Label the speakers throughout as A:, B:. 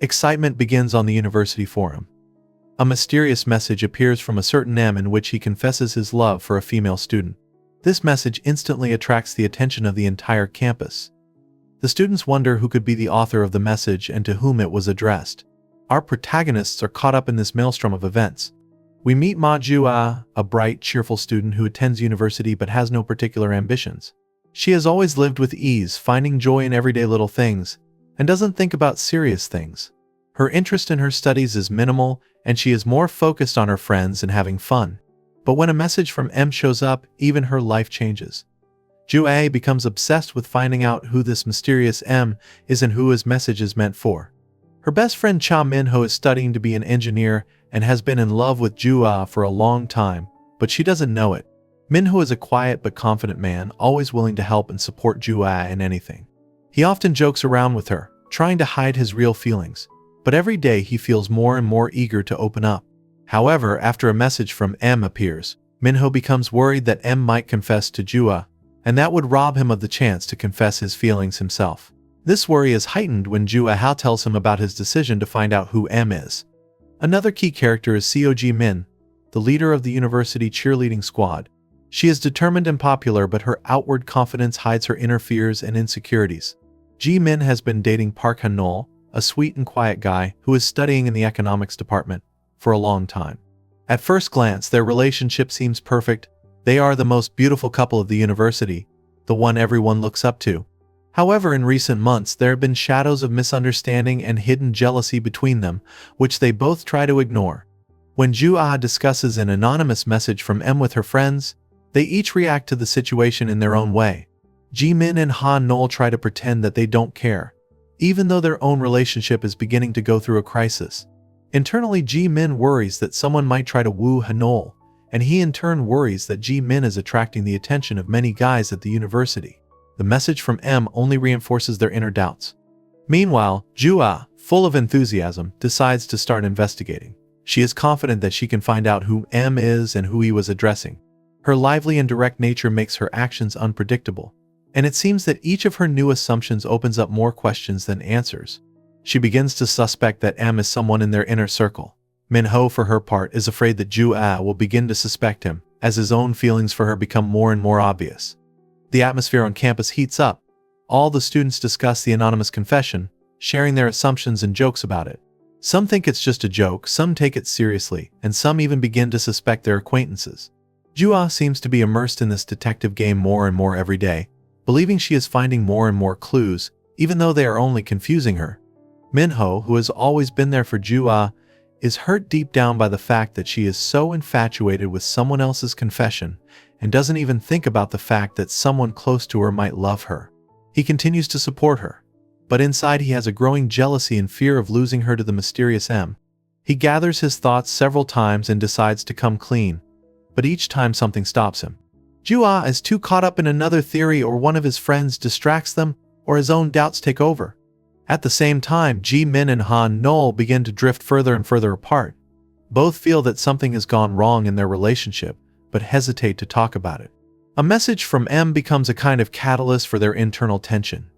A: Excitement begins on the university forum. A mysterious message appears from a certain M in which he confesses his love for a female student. This message instantly attracts the attention of the entire campus. The students wonder who could be the author of the message and to whom it was addressed. Our protagonists are caught up in this maelstrom of events. We meet Joo-ah, a bright, cheerful student who attends university but has no particular ambitions. She has always lived with ease, finding joy in everyday little things, and doesn't think about serious things. Her interest in her studies is minimal, and she is more focused on her friends and having fun. But when a message from M shows up, even her life changes. Joo-ah becomes obsessed with finding out who this mysterious M is and who his message is meant for. Her best friend Cha Min-ho is studying to be an engineer and has been in love with Joo-ah for a long time, but she doesn't know it. Min-ho is a quiet but confident man, always willing to help and support Joo-ah in anything. He often jokes around with her, trying to hide his real feelings, but every day he feels more and more eager to open up. However, after a message from M appears, Min-ho becomes worried that M might confess to Joo-ah, and that would rob him of the chance to confess his feelings himself. This worry is heightened when Joo-ah tells him about his decision to find out who M is. Another key character is Seo Ji-min, the leader of the university cheerleading squad. She is determined and popular, but her outward confidence hides her inner fears and insecurities. Ji-min has been dating Park Han-nol, a sweet and quiet guy who is studying in the economics department, for a long time. At first glance, their relationship seems perfect. They are the most beautiful couple of the university, the one everyone looks up to. However, in recent months, there have been shadows of misunderstanding and hidden jealousy between them, which they both try to ignore. When Joo-ah discusses an anonymous message from M with her friends, they each react to the situation in their own way. Ji-min and Han-nol try to pretend that they don't care, even though their own relationship is beginning to go through a crisis. Internally, Ji-min worries that someone might try to woo Han-nol, and he in turn worries that Ji-min is attracting the attention of many guys at the university. The message from M only reinforces their inner doubts. Meanwhile, Joo-ah, full of enthusiasm, decides to start investigating. She is confident that she can find out who M is and who he was addressing. Her lively and direct nature makes her actions unpredictable, and it seems that each of her new assumptions opens up more questions than answers. She begins to suspect that M is someone in their inner circle. Min-ho, for her part, is afraid that Joo-ah will begin to suspect him, as his own feelings for her become more and more obvious. The atmosphere on campus heats up. All the students discuss the anonymous confession, sharing their assumptions and jokes about it. Some think it's just a joke, some take it seriously, and some even begin to suspect their acquaintances. Joo-ah seems to be immersed in this detective game more and more every day, believing she is finding more and more clues, even though they are only confusing her. Min-ho, who has always been there for Joo-ah, is hurt deep down by the fact that she is so infatuated with someone else's confession and doesn't even think about the fact that someone close to her might love her. He continues to support her, but inside he has a growing jealousy and fear of losing her to the mysterious M. He gathers his thoughts several times and decides to come clean, but each time something stops him. Joo-ah is too caught up in another theory, or one of his friends distracts them, or his own doubts take over. At the same time, Ji-min and Han-nol begin to drift further and further apart. Both feel that something has gone wrong in their relationship, but hesitate to talk about it. A message from M becomes a kind of catalyst for their internal tension.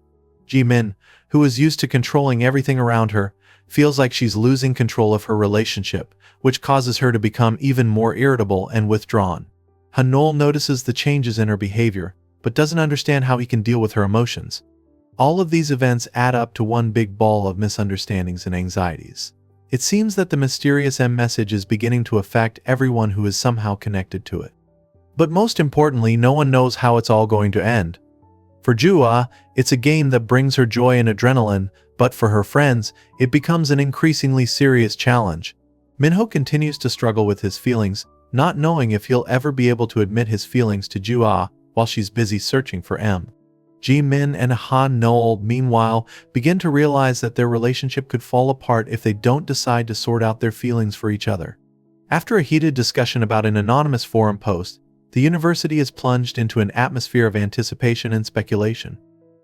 A: Ji-min, who is used to controlling everything around her, feels like she's losing control of her relationship, which causes her to become even more irritable and withdrawn. Han-nol notices the changes in her behavior, but doesn't understand how he can deal with her emotions. All of these events add up to one big ball of misunderstandings and anxieties. It seems that the mysterious M message is beginning to affect everyone who is somehow connected to it. But most importantly, no one knows how it's all going to end. For Joo-ah, it's a game that brings her joy and adrenaline, but for her friends, it becomes an increasingly serious challenge. Min-ho continues to struggle with his feelings, not knowing if he'll ever be able to admit his feelings to Joo-ah while she's busy searching for M. Ji-min and Han-nol, meanwhile, begin to realize that their relationship could fall apart if they don't decide to sort out their feelings for each other. After a heated discussion about an anonymous forum post, the university is plunged into an atmosphere of anticipation and speculation.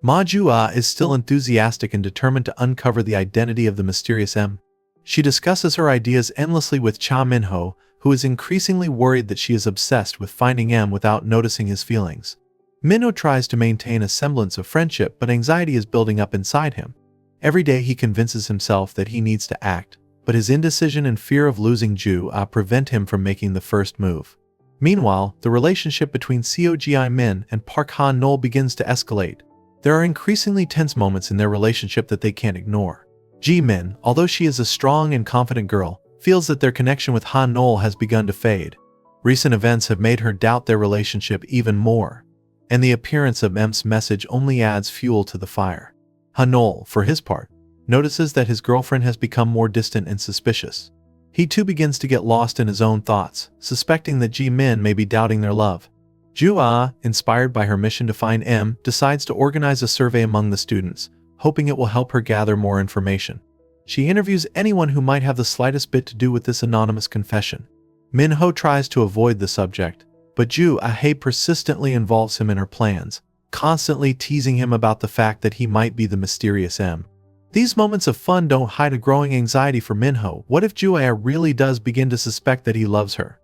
A: Joo-ah is still enthusiastic and determined to uncover the identity of the mysterious M. She discusses her ideas endlessly with Cha Min-ho, who is increasingly worried that she is obsessed with finding M without noticing his feelings. Min-ho tries to maintain a semblance of friendship, but anxiety is building up inside him. Every day he convinces himself that he needs to act, but his indecision and fear of losing Joo-ah prevent him from making the first move. Meanwhile, the relationship between Joo-ah and Park Han-nol begins to escalate. There are increasingly tense moments in their relationship that they can't ignore. Ji-min, although she is a strong and confident girl, feels that their connection with Han-nol has begun to fade. Recent events have made her doubt their relationship even more, and the appearance of M's message only adds fuel to the fire. Han-nol, for his part, notices that his girlfriend has become more distant and suspicious. He too begins to get lost in his own thoughts, suspecting that Ji-min may be doubting their love. Joo-ah, inspired by her mission to find M, decides to organize a survey among the students, hoping it will help her gather more information. She interviews anyone who might have the slightest bit to do with this anonymous confession. Min-ho tries to avoid the subject, but Joo-ah persistently involves him in her plans, constantly teasing him about the fact that he might be the mysterious M. These moments of fun don't hide a growing anxiety for Min-ho. What if Joo-ah really does begin to suspect that he loves her?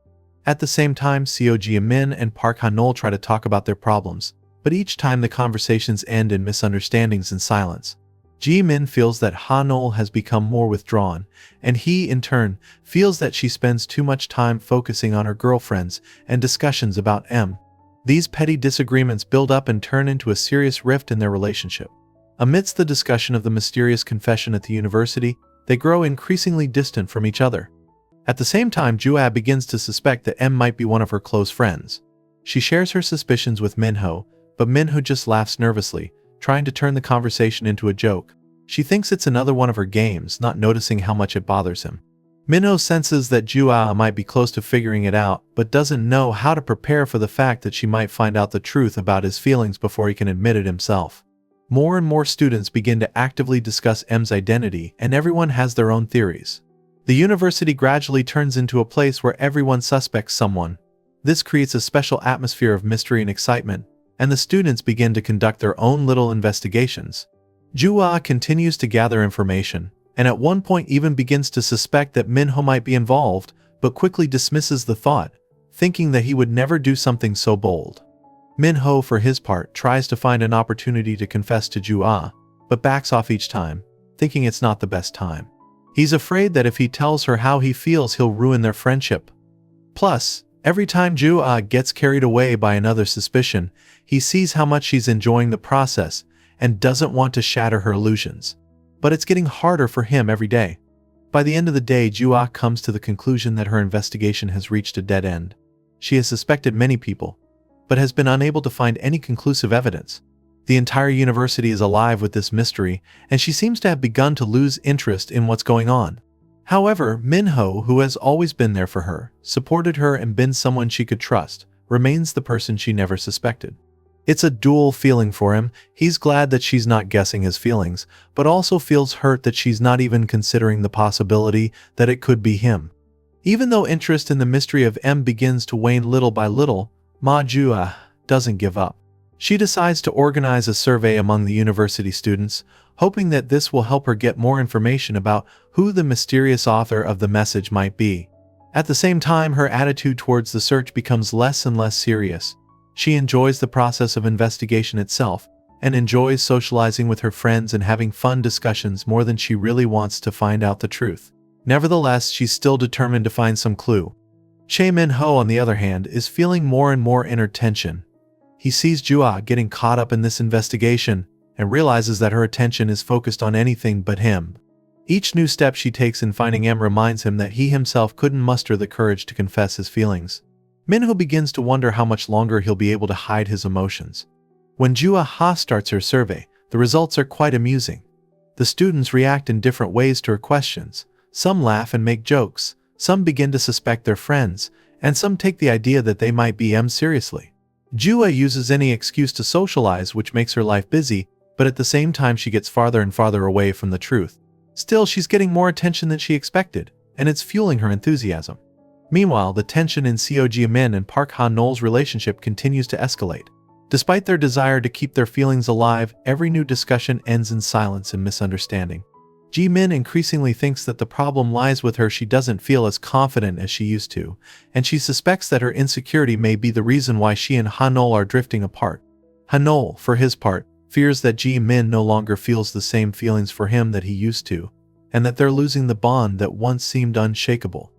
A: At the same time, Ji-min and Park Han-nol try to talk about their problems, but each time the conversations end in misunderstandings and silence. Ji-min feels that Han-nol has become more withdrawn, and he, in turn, feels that she spends too much time focusing on her girlfriends and discussions about M. These petty disagreements build up and turn into a serious rift in their relationship. Amidst the discussion of the mysterious confession at the university, they grow increasingly distant from each other. At the same time, Joo-ah begins to suspect that M might be one of her close friends. She shares her suspicions with Min-ho, but Min-ho just laughs nervously, trying to turn the conversation into a joke. She thinks it's another one of her games, not noticing how much it bothers him. Min-ho senses that Joo-ah might be close to figuring it out, but doesn't know how to prepare for the fact that she might find out the truth about his feelings before he can admit it himself. More and more students begin to actively discuss M's identity, and everyone has their own theories. The university gradually turns into a place where everyone suspects someone. This creates a special atmosphere of mystery and excitement, and the students begin to conduct their own little investigations. Joo-ah continues to gather information, and at one point even begins to suspect that Min-ho might be involved, but quickly dismisses the thought, thinking that he would never do something so bold. Min-ho, for his part, tries to find an opportunity to confess to Joo-ah, but backs off each time, thinking it's not the best time. He's afraid that if he tells her how he feels, he'll ruin their friendship. Plus, every time Joo-ah gets carried away by another suspicion, he sees how much she's enjoying the process and doesn't want to shatter her illusions. But it's getting harder for him every day. By the end of the day, Joo-ah comes to the conclusion that her investigation has reached a dead end. She has suspected many people, but has been unable to find any conclusive evidence. The entire university is alive with this mystery, and she seems to have begun to lose interest in what's going on. However, Min-ho, who has always been there for her, supported her and been someone she could trust, remains the person she never suspected. It's a dual feeling for him. He's glad that she's not guessing his feelings, but also feels hurt that she's not even considering the possibility that it could be him. Even though interest in the mystery of M begins to wane little by little, Joo-ah doesn't give up. She decides to organize a survey among the university students, hoping that this will help her get more information about who the mysterious author of the message might be. At the same time, her attitude towards the search becomes less and less serious. She enjoys the process of investigation itself, and enjoys socializing with her friends and having fun discussions more than she really wants to find out the truth. Nevertheless, she's still determined to find some clue. Min-ho, on the other hand, is feeling more and more inner tension. He sees Joo-ah getting caught up in this investigation and realizes that her attention is focused on anything but him. Each new step she takes in finding M reminds him that he himself couldn't muster the courage to confess his feelings. Min-ho begins to wonder how much longer he'll be able to hide his emotions. When Joo-ah starts her survey, the results are quite amusing. The students react in different ways to her questions. Some laugh and make jokes, some begin to suspect their friends, and some take the idea that they might be M seriously. Joo-ah uses any excuse to socialize, which makes her life busy, but at the same time she gets farther and farther away from the truth. Still, she's getting more attention than she expected, and it's fueling her enthusiasm. Meanwhile, the tension in Ji-min and Park Han-nol's relationship continues to escalate. Despite their desire to keep their feelings alive, every new discussion ends in silence and misunderstanding. Ji-min increasingly thinks that the problem lies with her. She doesn't feel as confident as she used to, and she suspects that her insecurity may be the reason why she and Han-nol are drifting apart. Han-nol, for his part, fears that Ji-min no longer feels the same feelings for him that he used to, and that they're losing the bond that once seemed unshakable.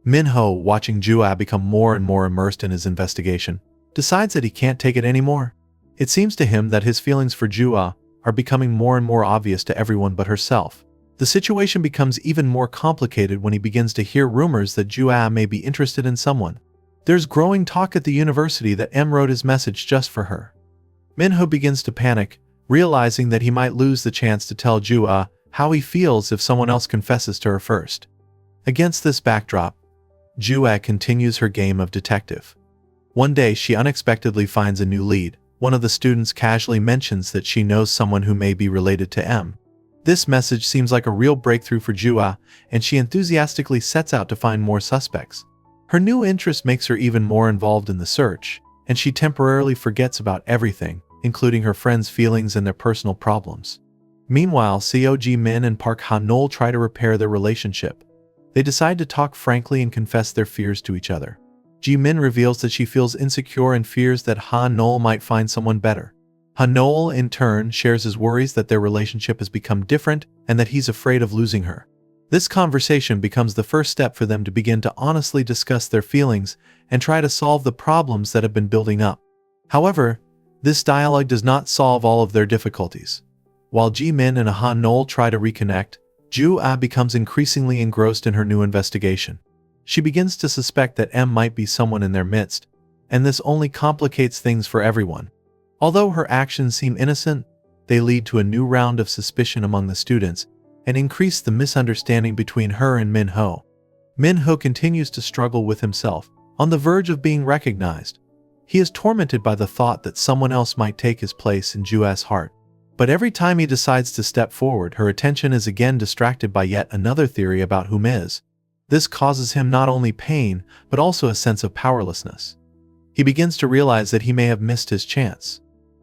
A: Min-ho, watching Joo-ah become more and more immersed in his investigation, decides that he can't take it anymore. It seems to him that his feelings for Joo-ah are becoming more and more obvious to everyone but herself. The situation becomes even more complicated when he begins to hear rumors that Joo-ah may be interested in someone. There's growing talk at the university that M wrote his message just for her. Min-ho begins to panic, realizing that he might lose the chance to tell Joo-ah how he feels if someone else confesses to her first. Against this backdrop, Joo-ah continues her game of detective. One day she unexpectedly finds a new lead. One of the students casually mentions that she knows someone who may be related to M. This message seems like a real breakthrough for Joo-ah, and she enthusiastically sets out to find more suspects. Her new interest makes her even more involved in the search, and she temporarily forgets about everything, including her friends' feelings and their personal problems. Meanwhile, Seo Ji-min and Park Han-nol try to repair their relationship. They decide to talk frankly and confess their fears to each other. Ji-min reveals that she feels insecure and fears that Han-nol might find someone better. Han-nol, in turn, shares his worries that their relationship has become different and that he's afraid of losing her. This conversation becomes the first step for them to begin to honestly discuss their feelings and try to solve the problems that have been building up. However, this dialogue does not solve all of their difficulties. While Ji-min and Han-nol try to reconnect, Joo-ah becomes increasingly engrossed in her new investigation. She begins to suspect that M might be someone in their midst, and this only complicates things for everyone. Although her actions seem innocent, they lead to a new round of suspicion among the students and increase the misunderstanding between her and Min-ho. Min-ho continues to struggle with himself, on the verge of being recognized. He is tormented by the thought that someone else might take his place in Joo-ah's heart. But every time he decides to step forward, her attention is again distracted by yet another theory about whom is. This causes him not only pain, but also a sense of powerlessness. He begins to realize that he may have missed his chance.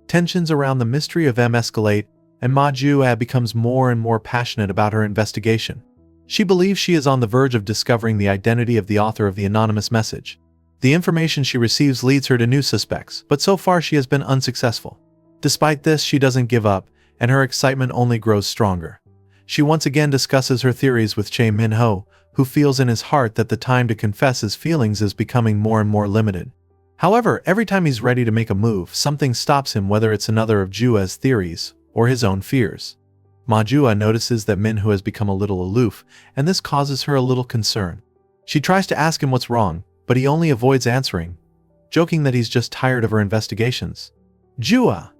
A: Tensions around the mystery of M escalate, and Joo-ah becomes more and more passionate about her investigation. She believes she is on the verge of discovering the identity of the author of the anonymous message. The information she receives leads her to new suspects, but so far she has been unsuccessful. Despite this, she doesn't give up, and her excitement only grows stronger. She once again discusses her theories with Chae Min-ho, who feels in his heart that the time to confess his feelings is becoming more and more limited. However, every time he's ready to make a move, something stops him, whether it's another of Joo-ah's theories or his own fears. Joo-ah notices that Min-ho has become a little aloof, and this causes her a little concern. She tries to ask him what's wrong, but he only avoids answering, joking that he's just tired of her investigations. Joo-ah,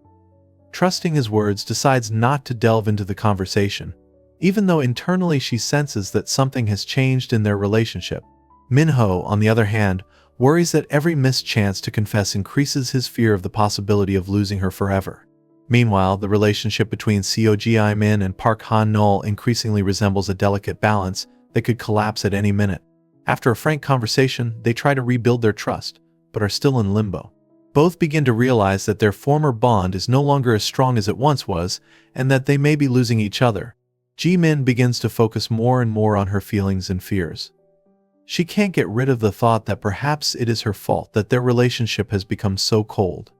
A: trusting his words, decides not to delve into the conversation, even though internally she senses that something has changed in their relationship. Min-ho, on the other hand, worries that every missed chance to confess increases his fear of the possibility of losing her forever. Meanwhile, the relationship between Seo Ji-min and Park Han-nol increasingly resembles a delicate balance that could collapse at any minute. After a frank conversation, they try to rebuild their trust, but are still in limbo. Both begin to realize that their former bond is no longer as strong as it once was, and that they may be losing each other. Ji-min begins to focus more and more on her feelings and fears. She can't get rid of the thought that perhaps it is her fault that their relationship has become so cold.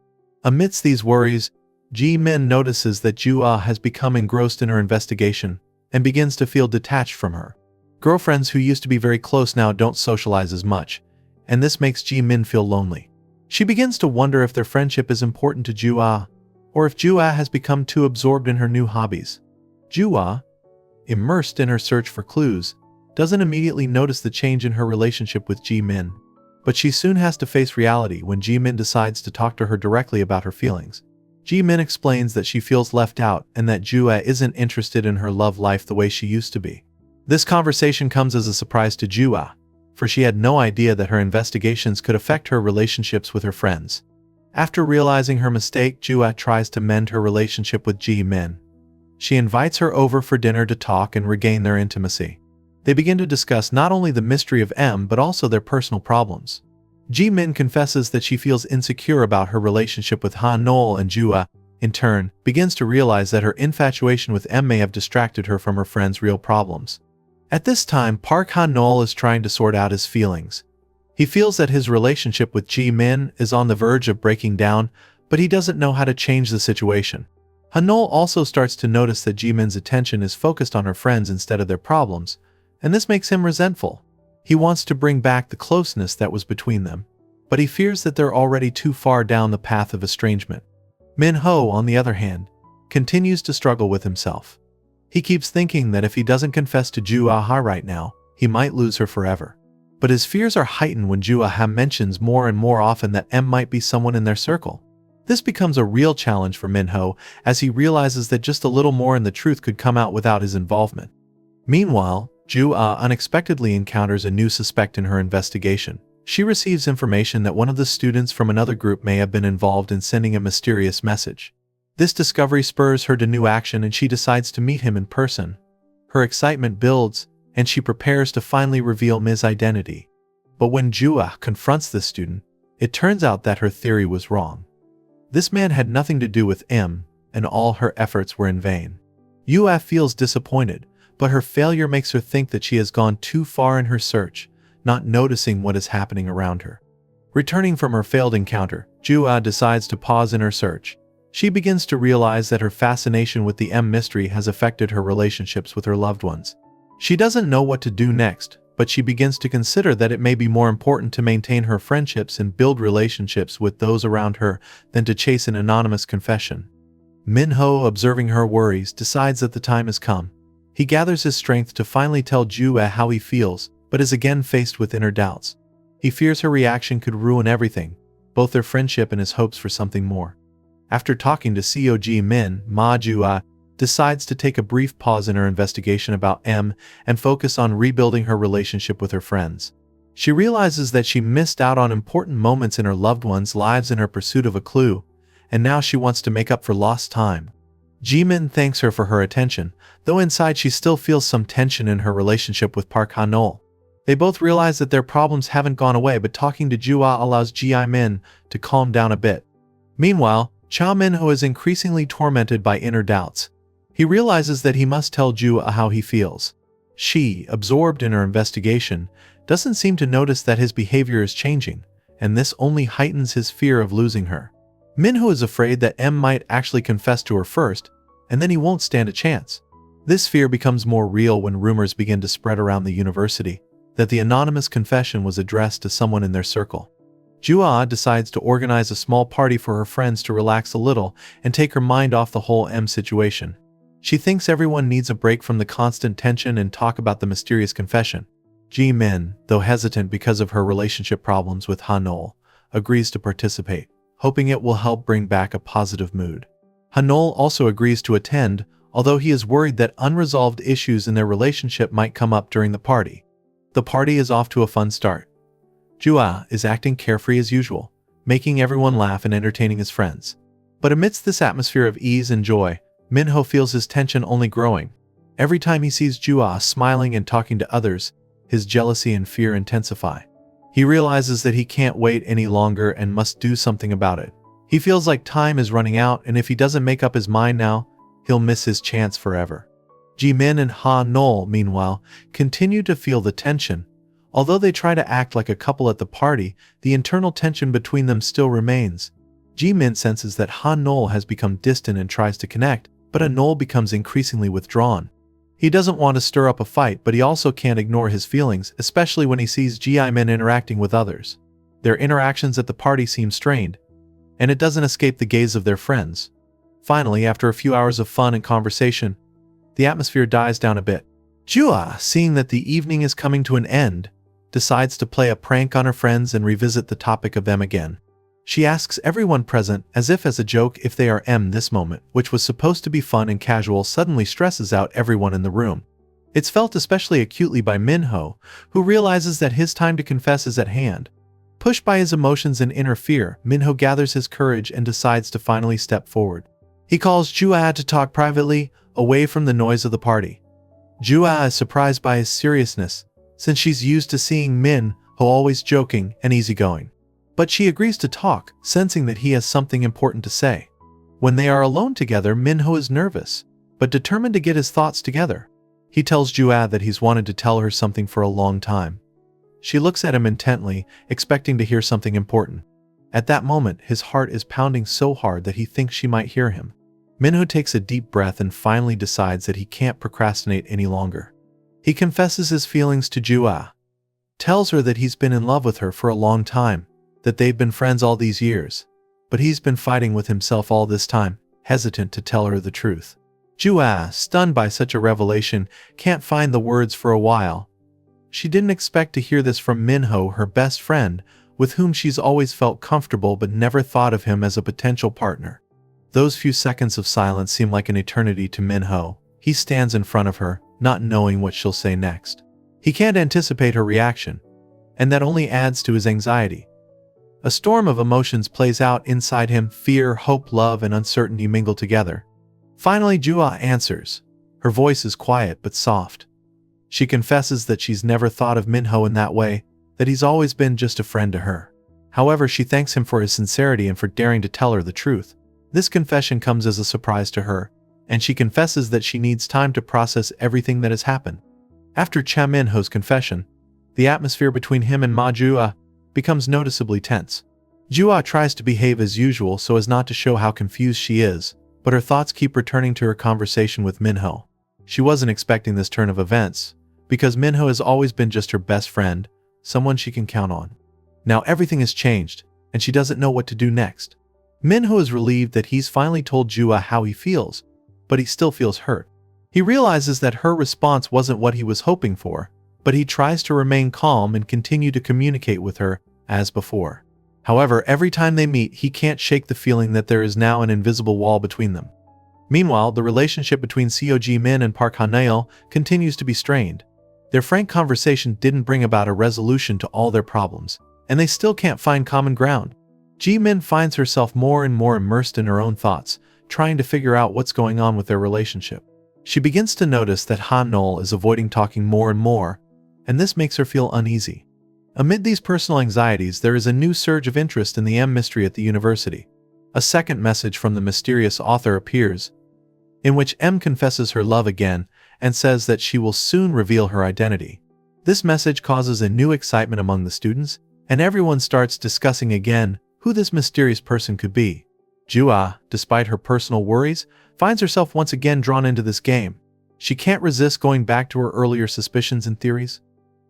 A: Amidst these worries, Ji-min notices that Joo-ah has become engrossed in her investigation and begins to feel detached from her. Girlfriends who used to be very close now don't socialize as much, and this makes Ji-min feel lonely. She begins to wonder if their friendship is important to Joo-ah, or if Joo-ah has become too absorbed in her new hobbies. Joo-ah, immersed in her search for clues, doesn't immediately notice the change in her relationship with Ji-min, but she soon has to face reality when Ji-min decides to talk to her directly about her feelings. Ji-min explains that she feels left out and that Joo-ah isn't interested in her love life the way she used to be. This conversation comes as a surprise to Joo-ah, for she had no idea that her investigations could affect her relationships with her friends. After realizing her mistake, Joo-ah tries to mend her relationship with Ji-min. She invites her over for dinner to talk and regain their intimacy. They begin to discuss not only the mystery of M but also their personal problems. Ji-min confesses that she feels insecure about her relationship with Han-nol, and Joo-ah, in turn, begins to realize that her infatuation with M may have distracted her from her friend's real problems. At this time, Park Han-nol is trying to sort out his feelings. He feels that his relationship with Ji-min is on the verge of breaking down, but he doesn't know how to change the situation. Hanol also starts to notice that Jimin's attention is focused on her friends instead of their problems, and this makes him resentful. He wants to bring back the closeness that was between them, but he fears that they're already too far down the path of estrangement. Min-ho, on the other hand, continues to struggle with himself. He keeps thinking that if he doesn't confess to Joo-ah right now, he might lose her forever. But his fears are heightened when Joo-ah mentions more and more often that M might be someone in their circle. This becomes a real challenge for Min-ho as he realizes that just a little more and the truth could come out without his involvement. Meanwhile, Joo-ah unexpectedly encounters a new suspect in her investigation. She receives information that one of the students from another group may have been involved in sending a mysterious message. This discovery spurs her to new action and she decides to meet him in person. Her excitement builds, and she prepares to finally reveal M's identity. But when Joo-ah confronts this student, it turns out that her theory was wrong. This man had nothing to do with M, and all her efforts were in vain. Joo-ah feels disappointed, but her failure makes her think that she has gone too far in her search, not noticing what is happening around her. Returning from her failed encounter, Joo-ah decides to pause in her search. She begins to realize that her fascination with the M mystery has affected her relationships with her loved ones. She doesn't know what to do next, but she begins to consider that it may be more important to maintain her friendships and build relationships with those around her than to chase an anonymous confession. Min-ho, observing her worries, decides that the time has come. He gathers his strength to finally tell Joo-ah how he feels, but is again faced with inner doubts. He fears her reaction could ruin everything, both their friendship and his hopes for something more. After talking to Joo-min, Joo-ah decides to take a brief pause in her investigation about M and focus on rebuilding her relationship with her friends. She realizes that she missed out on important moments in her loved ones' lives in her pursuit of a clue, and now she wants to make up for lost time. Jimin thanks her for her attention, though inside she still feels some tension in her relationship with Park Hanol. They both realize that their problems haven't gone away, but talking to Joo-ah allows Jimin to calm down a bit. Meanwhile, Min-ho is increasingly tormented by inner doubts. He realizes that he must tell Joo-ah how he feels. She, absorbed in her investigation, doesn't seem to notice that his behavior is changing, and this only heightens his fear of losing her. Min-ho is afraid that M might actually confess to her first, and then he won't stand a chance. This fear becomes more real when rumors begin to spread around the university that the anonymous confession was addressed to someone in their circle. Joo-ah decides to organize a small party for her friends to relax a little and take her mind off the whole M situation. She thinks everyone needs a break from the constant tension and talk about the mysterious confession. Jimin, though hesitant because of her relationship problems with Hanol, agrees to participate, hoping it will help bring back a positive mood. Hanol also agrees to attend, although he is worried that unresolved issues in their relationship might come up during the party. The party is off to a fun start. Joo-ah is acting carefree as usual, making everyone laugh and entertaining his friends. But amidst this atmosphere of ease and joy, Min-ho feels his tension only growing. Every time he sees Joo-ah smiling and talking to others, his jealousy and fear intensify. He realizes that he can't wait any longer and must do something about it. He feels like time is running out, and if he doesn't make up his mind now, he'll miss his chance forever. Jimin and Hanol, meanwhile, continue to feel the tension. Although they try to act like a couple at the party, the internal tension between them still remains. Jimin senses that Hanol has become distant and tries to connect, but Hanol becomes increasingly withdrawn. He doesn't want to stir up a fight, but he also can't ignore his feelings, especially when he sees Jimin interacting with others. Their interactions at the party seem strained, and it doesn't escape the gaze of their friends. Finally, after a few hours of fun and conversation, the atmosphere dies down a bit. Joo-ah, seeing that the evening is coming to an end, decides to play a prank on her friends and revisit the topic of them again. She asks everyone present, as if as a joke, if they are M. This moment, which was supposed to be fun and casual, suddenly stresses out everyone in the room. It's felt especially acutely by Min-ho, who realizes that his time to confess is at hand. Pushed by his emotions and inner fear, Min-ho gathers his courage and decides to finally step forward. He calls Joo-ah to talk privately, away from the noise of the party. Joo-ah is surprised by his seriousness, since she's used to seeing Min-ho always joking and easygoing. But she agrees to talk, sensing that he has something important to say. When they are alone together, Min-ho is nervous, but determined to get his thoughts together. He tells Joo-ah that he's wanted to tell her something for a long time. She looks at him intently, expecting to hear something important. At that moment, his heart is pounding so hard that he thinks she might hear him. Minho takes a deep breath and finally decides that he can't procrastinate any longer. He confesses his feelings to Joo-ah, tells her that he's been in love with her for a long time, that they've been friends all these years, but he's been fighting with himself all this time, hesitant to tell her the truth. Joo-ah, stunned by such a revelation, can't find the words for a while. She didn't expect to hear this from Minho, her best friend, with whom she's always felt comfortable but never thought of him as a potential partner. Those few seconds of silence seem like an eternity to Minho. He stands in front of her, not knowing what she'll say next. He can't anticipate her reaction, and that only adds to his anxiety. A storm of emotions plays out inside him. Fear, hope, love, and uncertainty mingle together. Finally, Joo-ah answers. Her voice is quiet but soft. She confesses that she's never thought of Minho in that way, that he's always been just a friend to her. However, she thanks him for his sincerity and for daring to tell her the truth. This confession comes as a surprise to her, and she confesses that she needs time to process everything that has happened. After Minho's confession, the atmosphere between him and Joo-ah becomes noticeably tense. Joo-ah tries to behave as usual so as not to show how confused she is, but her thoughts keep returning to her conversation with Minho. She wasn't expecting this turn of events, because Minho has always been just her best friend, someone she can count on. Now everything has changed, and she doesn't know what to do next. Minho is relieved that he's finally told Joo-ah how he feels, but he still feels hurt. He realizes that her response wasn't what he was hoping for, but he tries to remain calm and continue to communicate with her as before. However, every time they meet, he can't shake the feeling that there is now an invisible wall between them. Meanwhile, the relationship between Seo-ji-min and Park Han-nail continues to be strained. Their frank conversation didn't bring about a resolution to all their problems, and they still can't find common ground. Ji-min finds herself more and more immersed in her own thoughts, trying to figure out what's going on with their relationship. She begins to notice that Han-nail is avoiding talking more and more, and this makes her feel uneasy. Amid these personal anxieties, there is a new surge of interest in the mystery at the university. A second message from the mysterious author appears, in which M confesses her love again and says that she will soon reveal her identity. This message causes a new excitement among the students, and everyone starts discussing again who this mysterious person could be. Joo-ah, despite her personal worries, finds herself once again drawn into this game. She can't resist going back to her earlier suspicions and theories.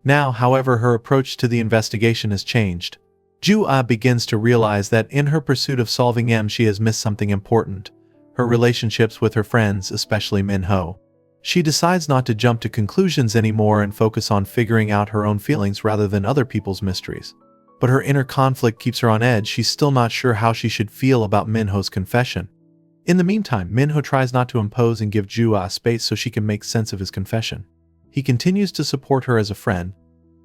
A: Now, however, her approach to the investigation has changed. Joo-ah begins to realize that in her pursuit of solving M, she has missed something important: her relationships with her friends, especially Minho. She decides not to jump to conclusions anymore and focus on figuring out her own feelings rather than other people's mysteries. But her inner conflict keeps her on edge. She's still not sure how she should feel about Minho's confession. In the meantime, Minho tries not to impose and give Joo-ah space so she can make sense of his confession. He continues to support her as a friend,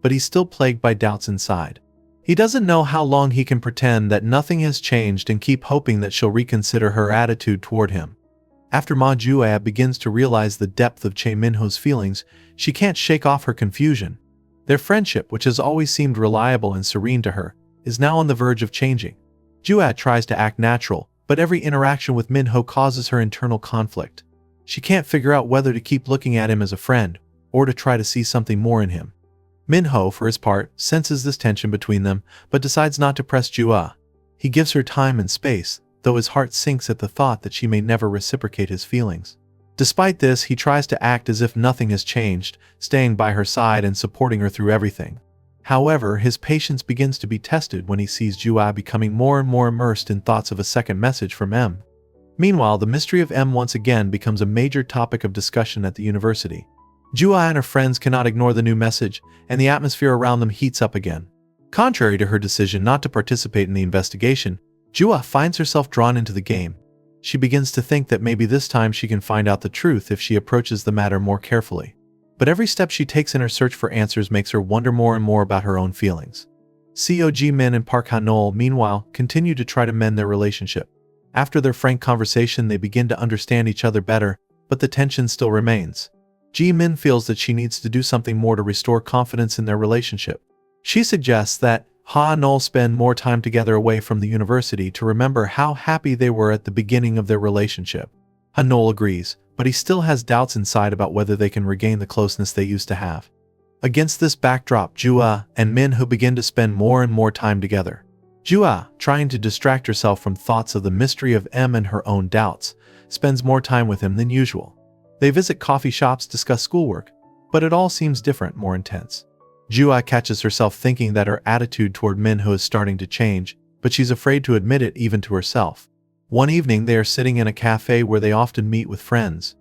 A: but he's still plagued by doubts inside. He doesn't know how long he can pretend that nothing has changed and keep hoping that she'll reconsider her attitude toward him. After Joo-ah begins to realize the depth of Minho's feelings, she can't shake off her confusion. Their friendship, which has always seemed reliable and serene to her, is now on the verge of changing. Joo-ah tries to act natural, but every interaction with Minho causes her internal conflict. She can't figure out whether to keep looking at him as a friend, or to try to see something more in him. Minho, for his part, senses this tension between them, but decides not to press Joo-ah. He gives her time and space, though his heart sinks at the thought that she may never reciprocate his feelings. Despite this, he tries to act as if nothing has changed, staying by her side and supporting her through everything. However, his patience begins to be tested when he sees Joo-ah becoming more and more immersed in thoughts of a second message from M. Meanwhile, the mystery of M once again becomes a major topic of discussion at the university. Joo-ah and her friends cannot ignore the new message, and the atmosphere around them heats up again. Contrary to her decision not to participate in the investigation, Joo-ah finds herself drawn into the game. She begins to think that maybe this time she can find out the truth if she approaches the matter more carefully. But every step she takes in her search for answers makes her wonder more and more about her own feelings. Seo-ji-min and Park Han-nail, meanwhile, continue to try to mend their relationship. After their frank conversation, they begin to understand each other better, but the tension still remains. Ji-min feels that she needs to do something more to restore confidence in their relationship. She suggests that Han-nail spend more time together away from the university to remember how happy they were at the beginning of their relationship. Han-nail agrees, but he still has doubts inside about whether they can regain the closeness they used to have. Against this backdrop, Joo-ah and Minho begin to spend more and more time together. Joo-ah, trying to distract herself from thoughts of the mystery of M and her own doubts, spends more time with him than usual. They visit coffee shops, discuss schoolwork, but it all seems different, more intense. Joo-ah catches herself thinking that her attitude toward Min-ho is starting to change, but she's afraid to admit it even to herself. One evening, they are sitting in a cafe where they often meet with friends.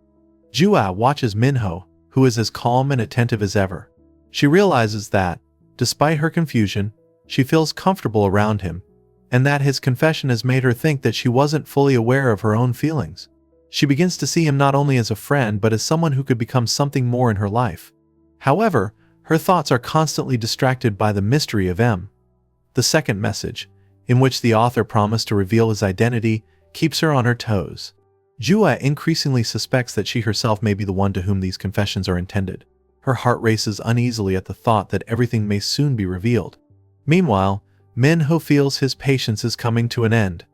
A: Joo-ah watches Min-ho, who is as calm and attentive as ever. She realizes that, despite her confusion, she feels comfortable around him, and that his confession has made her think that she wasn't fully aware of her own feelings. She begins to see him not only as a friend but as someone who could become something more in her life. However, her thoughts are constantly distracted by the mystery of M. The second message, in which the author promised to reveal his identity, keeps her on her toes. Joo-ah increasingly suspects that she herself may be the one to whom these confessions are intended. Her heart races uneasily at the thought that everything may soon be revealed. Meanwhile, Min-ho feels his patience is coming to an end.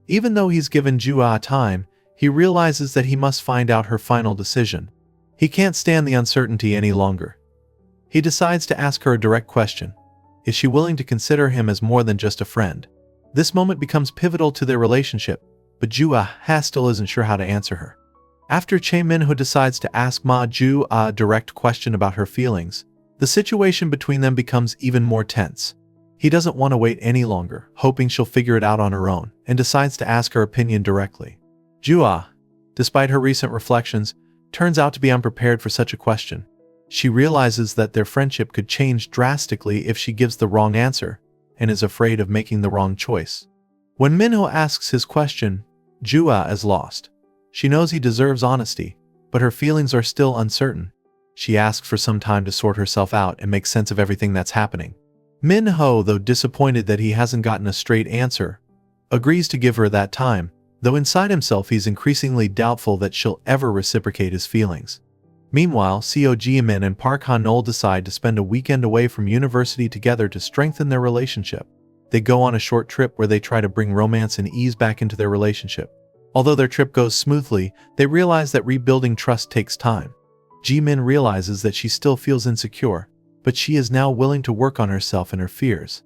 A: Even though he's given Joo-ah time, he realizes that he must find out her final decision. He can't stand the uncertainty any longer. He decides to ask her a direct question. Is she willing to consider him as more than just a friend? This moment becomes pivotal to their relationship, but Joo-ah still isn't sure how to answer her. After Min-ho decides to ask Joo-ah a direct question about her feelings, the situation between them becomes even more tense. He doesn't want to wait any longer, hoping she'll figure it out on her own, and decides to ask her opinion directly. Joo-ah, despite her recent reflections, turns out to be unprepared for such a question. She realizes that their friendship could change drastically if she gives the wrong answer, and is afraid of making the wrong choice. When Min-ho asks his question, Joo-ah is lost. She knows he deserves honesty, but her feelings are still uncertain. She asks for some time to sort herself out and make sense of everything that's happening. Min-ho, though disappointed that he hasn't gotten a straight answer, agrees to give her that time, though inside himself he's increasingly doubtful that she'll ever reciprocate his feelings. Meanwhile, Seo Ji-min and Park Han-ol decide to spend a weekend away from university together to strengthen their relationship. They go on a short trip where they try to bring romance and ease back into their relationship. Although their trip goes smoothly, they realize that rebuilding trust takes time. Ji-min realizes that she still feels insecure, but she is now willing to work on herself and her fears.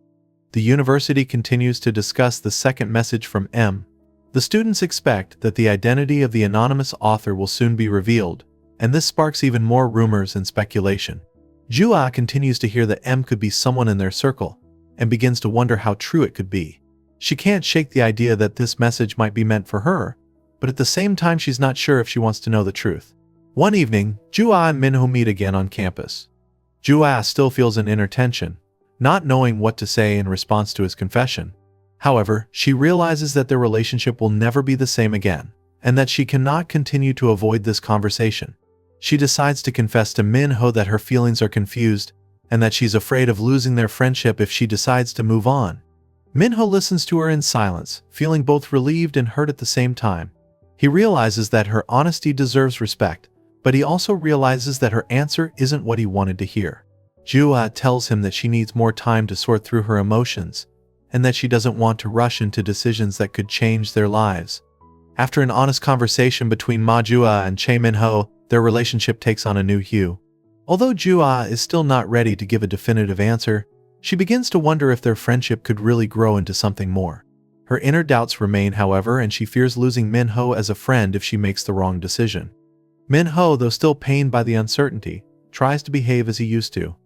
A: The university continues to discuss the second message from M. The students expect that the identity of the anonymous author will soon be revealed, and this sparks even more rumors and speculation. Joo-ah continues to hear that M could be someone in their circle, and begins to wonder how true it could be. She can't shake the idea that this message might be meant for her, but at the same time she's not sure if she wants to know the truth. One evening, Joo-ah and Min-ho meet again on campus. Joo-ah still feels an inner tension, not knowing what to say in response to his confession. However, she realizes that their relationship will never be the same again, and that she cannot continue to avoid this conversation. She decides to confess to Min-ho that her feelings are confused, and that she's afraid of losing their friendship if she decides to move on. Min-ho listens to her in silence, feeling both relieved and hurt at the same time. He realizes that her honesty deserves respect, but he also realizes that her answer isn't what he wanted to hear. Joo-ah tells him that she needs more time to sort through her emotions, and that she doesn't want to rush into decisions that could change their lives. After an honest conversation between Joo-ah and Min-ho, their relationship takes on a new hue. Although Joo-ah is still not ready to give a definitive answer, she begins to wonder if their friendship could really grow into something more. Her inner doubts remain, however, and she fears losing Min-ho as a friend if she makes the wrong decision. Min-ho, though still pained by the uncertainty, tries to behave as he used to.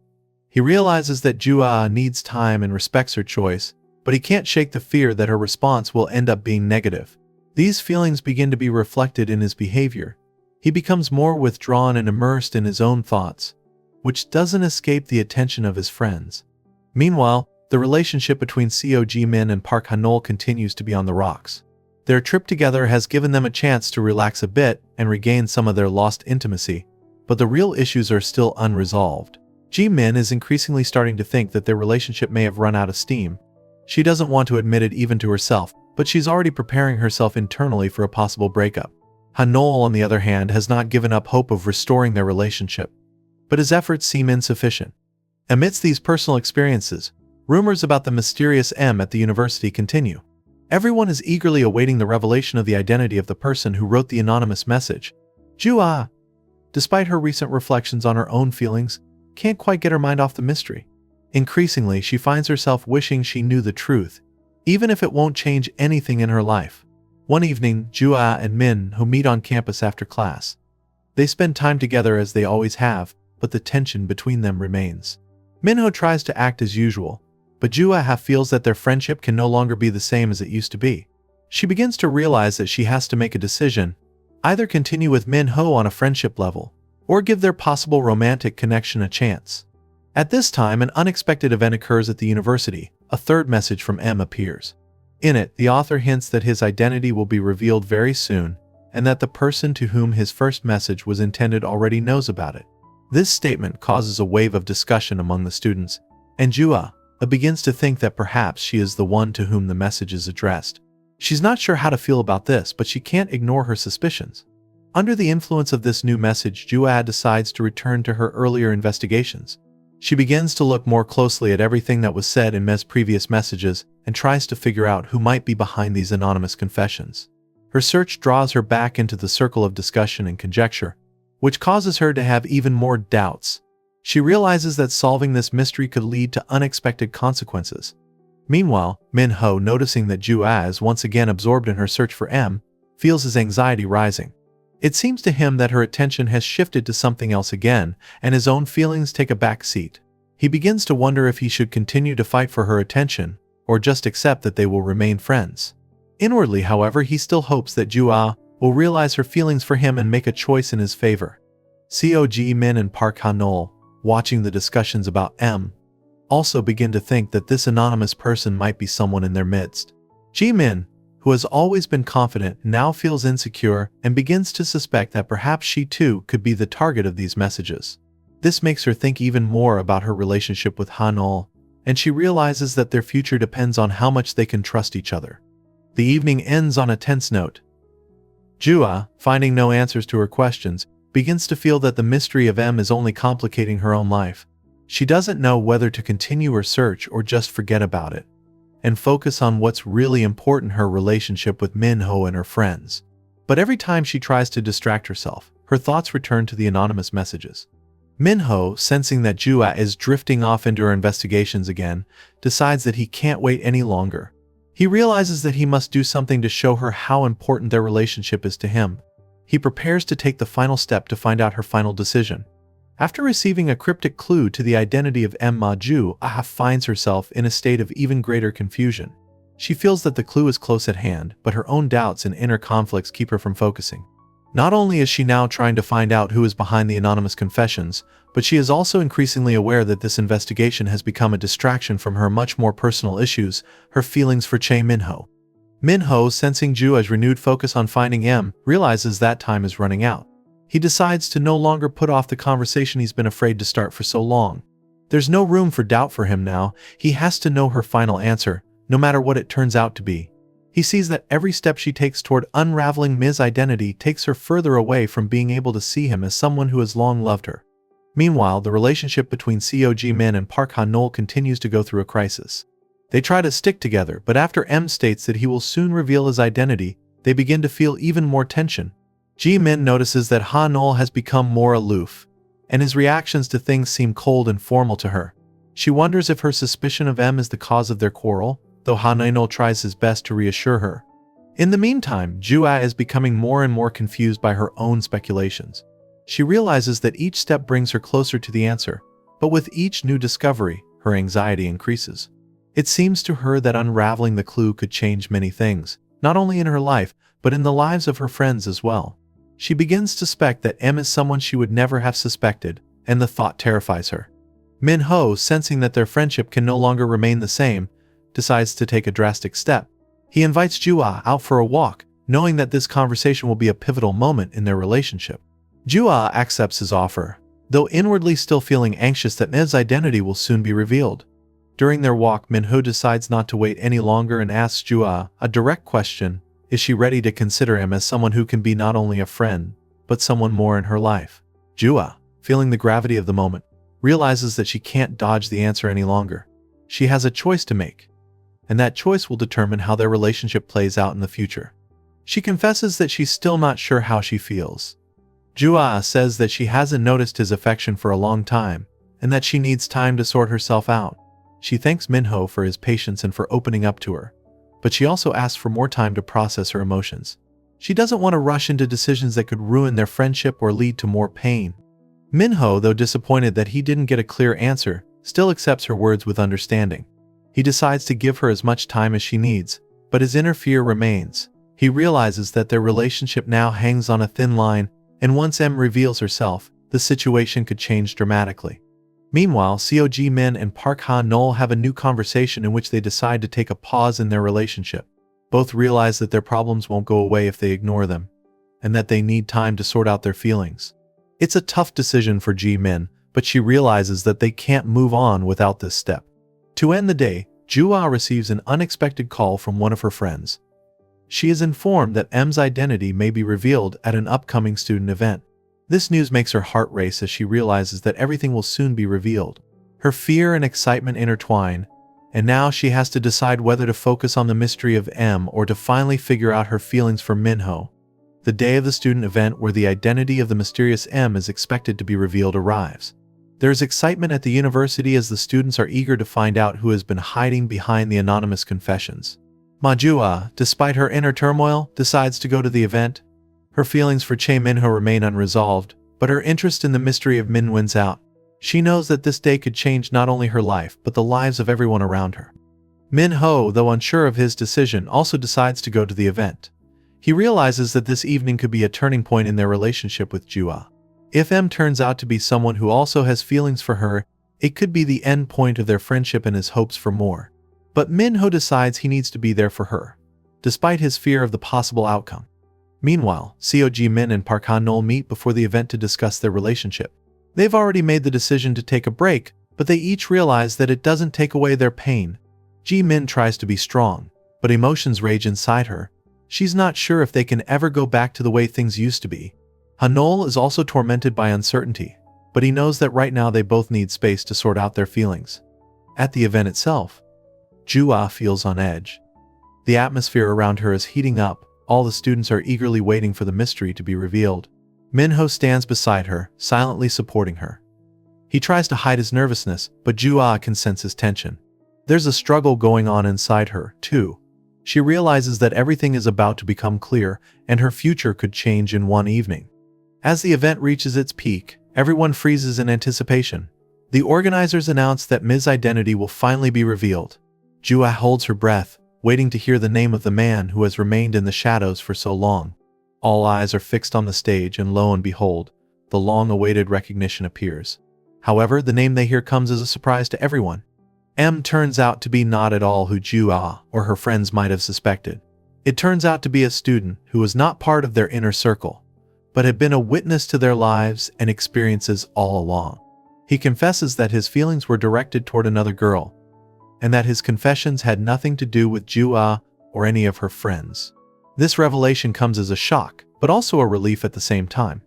A: He realizes that Joo-ah needs time and respects her choice, but he can't shake the fear that her response will end up being negative. These feelings begin to be reflected in his behavior. He becomes more withdrawn and immersed in his own thoughts, which doesn't escape the attention of his friends. Meanwhile, the relationship between Seo Ji-min and Park Han-ol continues to be on the rocks. Their trip together has given them a chance to relax a bit and regain some of their lost intimacy, but the real issues are still unresolved. Ji-min is increasingly starting to think that their relationship may have run out of steam. She doesn't want to admit it even to herself, but she's already preparing herself internally for a possible breakup. Han-ol, on the other hand, has not given up hope of restoring their relationship, but his efforts seem insufficient. Amidst these personal experiences, rumors about the mysterious M at the university continue. Everyone is eagerly awaiting the revelation of the identity of the person who wrote the anonymous message. Joo-ah, despite her recent reflections on her own feelings, can't quite get her mind off the mystery. Increasingly, she finds herself wishing she knew the truth, even if it won't change anything in her life. One evening, Joo-ah and Min-ho meet on campus after class. They spend time together as they always have, but the tension between them remains. Min-ho tries to act as usual, but Joo-ah feels that their friendship can no longer be the same as it used to be. She begins to realize that she has to make a decision, either continue with Min-ho on a friendship level, or give their possible romantic connection a chance. At this time, an unexpected event occurs at the university. A third message from M appears. In it, the author hints that his identity will be revealed very soon, and that the person to whom his first message was intended already knows about it. This statement causes a wave of discussion among the students, and Joo-ah begins to think that perhaps she is the one to whom the message is addressed. She's not sure how to feel about this, but she can't ignore her suspicions. Under the influence of this new message, Joo-ah decides to return to her earlier investigations. She begins to look more closely at everything that was said in M's previous messages and tries to figure out who might be behind these anonymous confessions. Her search draws her back into the circle of discussion and conjecture, which causes her to have even more doubts. She realizes that solving this mystery could lead to unexpected consequences. Meanwhile, Min-ho, noticing that Joo-ah is once again absorbed in her search for M, feels his anxiety rising. It seems to him that her attention has shifted to something else again, and his own feelings take a back seat. He begins to wonder if he should continue to fight for her attention, or just accept that they will remain friends. Inwardly, however, he still hopes that Joo-ah will realize her feelings for him and make a choice in his favor. Min and Park Ha-nol, watching the discussions about M, also begin to think that this anonymous person might be someone in their midst. Min, who has always been confident, now feels insecure and begins to suspect that perhaps she too could be the target of these messages. This makes her think even more about her relationship with Ha-nol, and she realizes that their future depends on how much they can trust each other. The evening ends on a tense note. Joo-ah, finding no answers to her questions, begins to feel that the mystery of M is only complicating her own life. She doesn't know whether to continue her search or just forget about it, and focus on what's really important, her relationship with Min-ho and her friends. But every time she tries to distract herself, her thoughts return to the anonymous messages. Min-ho, sensing that Joo-ah is drifting off into her investigations again, decides that he can't wait any longer. He realizes that he must do something to show her how important their relationship is to him. He prepares to take the final step to find out her final decision. After receiving a cryptic clue to the identity of M, Joo-ah finds herself in a state of even greater confusion. She feels that the clue is close at hand, but her own doubts and inner conflicts keep her from focusing. Not only is she now trying to find out who is behind the anonymous confessions, but she is also increasingly aware that this investigation has become a distraction from her much more personal issues, her feelings for Min-ho. Min-ho, sensing Joo-ah's renewed focus on finding M, realizes that time is running out. He decides to no longer put off the conversation he's been afraid to start for so long. There's no room for doubt for him now. He has to know her final answer, no matter what it turns out to be. He sees that every step she takes toward unraveling M's identity takes her further away from being able to see him as someone who has long loved her. Meanwhile, the relationship between Min and Park Ha-nol continues to go through a crisis. They try to stick together, but after M states that he will soon reveal his identity, they begin to feel even more tension. Min notices that Ha-nol has become more aloof, and his reactions to things seem cold and formal to her. She wonders if her suspicion of M is the cause of their quarrel, though Ha-nol tries his best to reassure her. In the meantime, Joo-ah is becoming more and more confused by her own speculations. She realizes that each step brings her closer to the answer, but with each new discovery, her anxiety increases. It seems to her that unraveling the clue could change many things, not only in her life, but in the lives of her friends as well. She begins to suspect that M is someone she would never have suspected, and the thought terrifies her. Min-ho, sensing that their friendship can no longer remain the same, decides to take a drastic step. He invites Joo-ah out for a walk, knowing that this conversation will be a pivotal moment in their relationship. Joo-ah accepts his offer, though inwardly still feeling anxious that M's identity will soon be revealed. During their walk, Min-ho decides not to wait any longer and asks Joo-ah a direct question. Is she ready to consider him as someone who can be not only a friend, but someone more in her life? Joo-ah, feeling the gravity of the moment, realizes that she can't dodge the answer any longer. She has a choice to make, and that choice will determine how their relationship plays out in the future. She confesses that she's still not sure how she feels. Joo-ah says that she hasn't noticed his affection for a long time, and that she needs time to sort herself out. She thanks Min-ho for his patience and for opening up to her. but she also asks for more time to process her emotions. She doesn't want to rush into decisions that could ruin their friendship or lead to more pain. Minho, though disappointed that he didn't get a clear answer, still accepts her words with understanding. He decides to give her as much time as she needs, but his inner fear remains. He realizes that their relationship now hangs on a thin line, and once M reveals herself, the situation could change dramatically. Meanwhile, Seo Ji-min and Park Ha-nol have a new conversation in which they decide to take a pause in their relationship. Both realize that their problems won't go away if they ignore them, and that they need time to sort out their feelings. It's a tough decision for Ji-min, but she realizes that they can't move on without this step. To end the day, Joo-ah receives an unexpected call from one of her friends. She is informed that M's identity may be revealed at an upcoming student event. This news makes her heart race as she realizes that everything will soon be revealed. Her fear and excitement intertwine, and now she has to decide whether to focus on the mystery of M or to finally figure out her feelings for Minho. The day of the student event where the identity of the mysterious M is expected to be revealed arrives. There is excitement at the university as the students are eager to find out who has been hiding behind the anonymous confessions. Joo-ah, despite her inner turmoil, decides to go to the event. Her feelings for Che Minho remain unresolved, but her interest in the mystery of Min wins out. She knows that this day could change not only her life, but the lives of everyone around her. Minho, though unsure of his decision, also decides to go to the event. He realizes that this evening could be a turning point in their relationship with Joo-ah. If M turns out to be someone who also has feelings for her, it could be the end point of their friendship and his hopes for more. But Minho decides he needs to be there for her, despite his fear of the possible outcome. Meanwhile, Seo Ji-min and Park Ha-nol meet before the event to discuss their relationship. They've already made the decision to take a break, but they each realize that it doesn't take away their pain. Ji-min tries to be strong, but emotions rage inside her. She's not sure if they can ever go back to the way things used to be. Ha-nol is also tormented by uncertainty, but he knows that right now they both need space to sort out their feelings. At the event itself, Joo-ah feels on edge. The atmosphere around her is heating up. All the students are eagerly waiting for the mystery to be revealed. Minho stands beside her, silently supporting her. He tries to hide his nervousness, but Joo-ah can sense his tension. There's a struggle going on inside her, too. She realizes that everything is about to become clear, and her future could change in one evening. As the event reaches its peak, everyone freezes in anticipation. The organizers announce that M's identity will finally be revealed. Joo-ah holds her breath, waiting to hear the name of the man who has remained in the shadows for so long. All eyes are fixed on the stage, and lo and behold, the long-awaited recognition appears. However, the name they hear comes as a surprise to everyone. M turns out to be not at all who Joo-ah or her friends might have suspected. It turns out to be a student who was not part of their inner circle, but had been a witness to their lives and experiences all along. He confesses that his feelings were directed toward another girl, and that his confessions had nothing to do with Joo-ah or any of her friends. This revelation comes as a shock, but also a relief at the same time.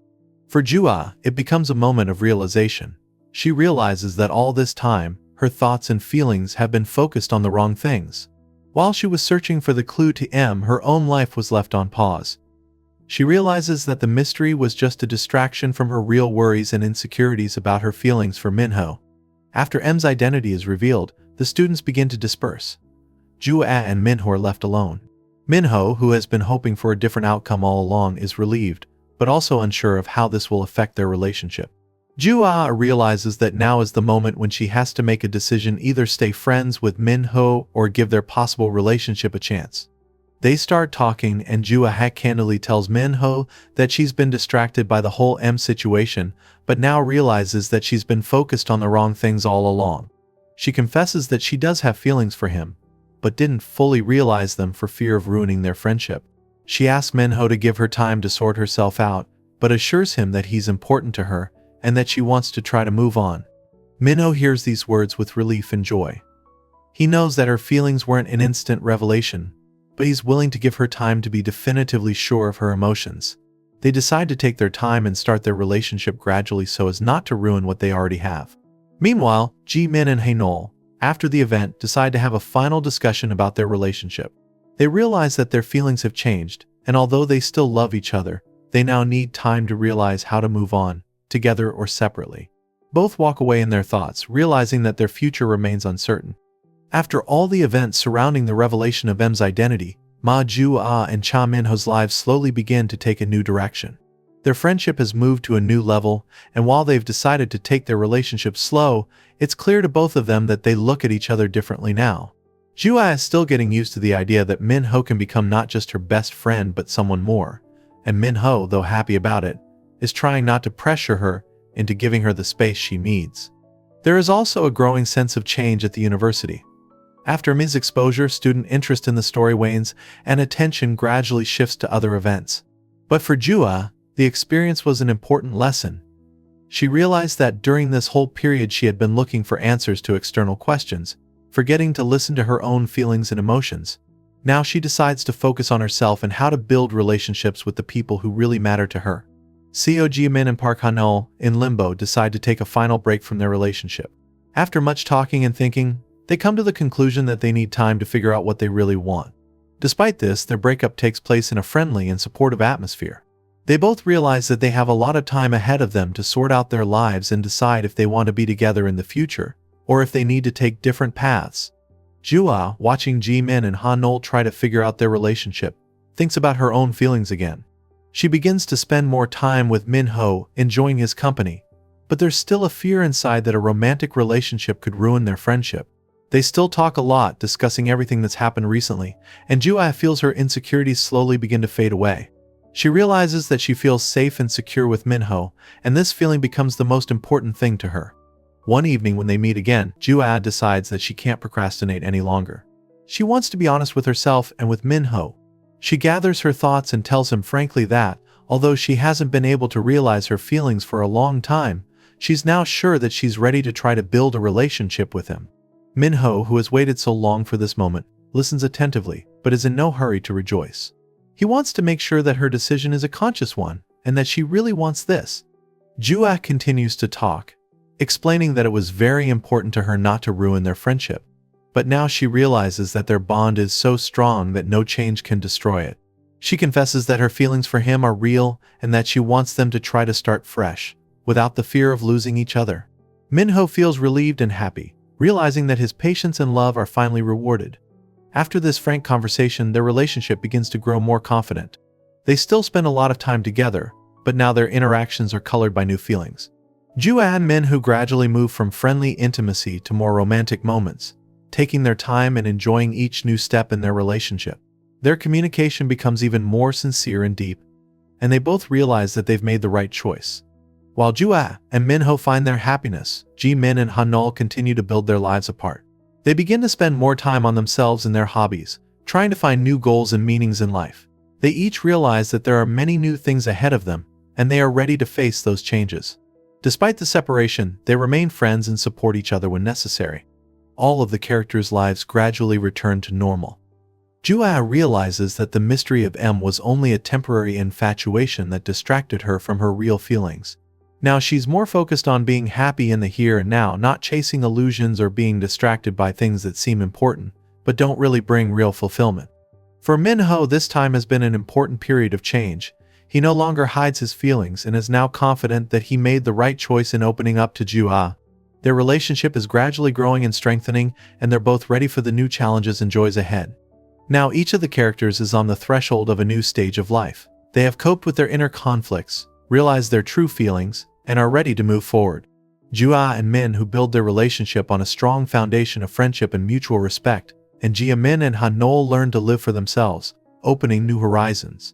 A: For Joo-ah, it becomes a moment of realization. She realizes that all this time, her thoughts and feelings have been focused on the wrong things. While she was searching for the clue to M, her own life was left on pause. She realizes that the mystery was just a distraction from her real worries and insecurities about her feelings for Minho. After M's identity is revealed, the students begin to disperse. Joo-ah and Minho are left alone. Minho, who has been hoping for a different outcome all along, is relieved, but also unsure of how this will affect their relationship. Joo-ah realizes that now is the moment when she has to make a decision: either stay friends with Minho or give their possible relationship a chance. They start talking, and Joo-ah candidly tells Minho that she's been distracted by the whole M situation, but now realizes that she's been focused on the wrong things all along. She confesses that she does have feelings for him, but didn't fully realize them for fear of ruining their friendship. She asks Minho to give her time to sort herself out, but assures him that he's important to her and that she wants to try to move on. Minho hears these words with relief and joy. He knows that her feelings weren't an instant revelation, but he's willing to give her time to be definitively sure of her emotions. They decide to take their time and start their relationship gradually so as not to ruin what they already have. Meanwhile, Ji-min and Ha-nol, after the event, decide to have a final discussion about their relationship. They realize that their feelings have changed, and although they still love each other, they now need time to realize how to move on, together or separately. Both walk away in their thoughts, realizing that their future remains uncertain. After all the events surrounding the revelation of M's identity, Joo-ah and Cha Min-ho's lives slowly begin to take a new direction. Their friendship has moved to a new level, and while they've decided to take their relationship slow, it's clear to both of them that they look at each other differently now. Joo-ah is still getting used to the idea that Min-ho can become not just her best friend but someone more, and Min-ho, though happy about it, is trying not to pressure her into giving her the space she needs. There is also a growing sense of change at the university. After Min's exposure, student interest in the story wanes, and attention gradually shifts to other events. But for Joo-ah, the experience was an important lesson. She realized that during this whole period she had been looking for answers to external questions, forgetting to listen to her own feelings and emotions. Now she decides to focus on herself and how to build relationships with the people who really matter to her. Seo Ji-min and Park Han-ol, in limbo, decide to take a final break from their relationship. After much talking and thinking, they come to the conclusion that they need time to figure out what they really want. Despite this, their breakup takes place in a friendly and supportive atmosphere. They both realize that they have a lot of time ahead of them to sort out their lives and decide if they want to be together in the future, or if they need to take different paths. Joo-ah, watching Ji-min and Han-ol try to figure out their relationship, thinks about her own feelings again. She begins to spend more time with Min-ho, enjoying his company, but there's still a fear inside that a romantic relationship could ruin their friendship. They still talk a lot, discussing everything that's happened recently, and Joo-ah feels her insecurities slowly begin to fade away. She realizes that she feels safe and secure with Min-ho, and this feeling becomes the most important thing to her. One evening when they meet again, Joo-ah decides that she can't procrastinate any longer. She wants to be honest with herself and with Min-ho. She gathers her thoughts and tells him frankly that, although she hasn't been able to realize her feelings for a long time, she's now sure that she's ready to try to build a relationship with him. Min-ho, who has waited so long for this moment, listens attentively, but is in no hurry to rejoice. He wants to make sure that her decision is a conscious one, and that she really wants this. Joo-ah continues to talk, explaining that it was very important to her not to ruin their friendship. But now she realizes that their bond is so strong that no change can destroy it. She confesses that her feelings for him are real and that she wants them to try to start fresh, without the fear of losing each other. Min-ho feels relieved and happy, realizing that his patience and love are finally rewarded. After this frank conversation, their relationship begins to grow more confident. They still spend a lot of time together, but now their interactions are colored by new feelings. Joo-ah and Min-ho gradually move from friendly intimacy to more romantic moments, taking their time and enjoying each new step in their relationship. Their communication becomes even more sincere and deep, and they both realize that they've made the right choice. While Joo-ah and Min-ho find their happiness, Ji-min and Han-ol continue to build their lives apart. They begin to spend more time on themselves and their hobbies, trying to find new goals and meanings in life. They each realize that there are many new things ahead of them, and they are ready to face those changes. Despite the separation, they remain friends and support each other when necessary. All of the characters' lives gradually return to normal. Joo-ah realizes that the mystery of M was only a temporary infatuation that distracted her from her real feelings. Now she's more focused on being happy in the here and now, not chasing illusions or being distracted by things that seem important, but don't really bring real fulfillment. For Min-ho, this time has been an important period of change. He no longer hides his feelings and is now confident that he made the right choice in opening up to Joo-ah. Their relationship is gradually growing and strengthening, and they're both ready for the new challenges and joys ahead. Now each of the characters is on the threshold of a new stage of life. They have coped with their inner conflicts, realized their true feelings, and are ready to move forward. Joo-ah and Min, who build their relationship on a strong foundation of friendship and mutual respect, and Ji-min and Han-ol learn to live for themselves, opening new horizons.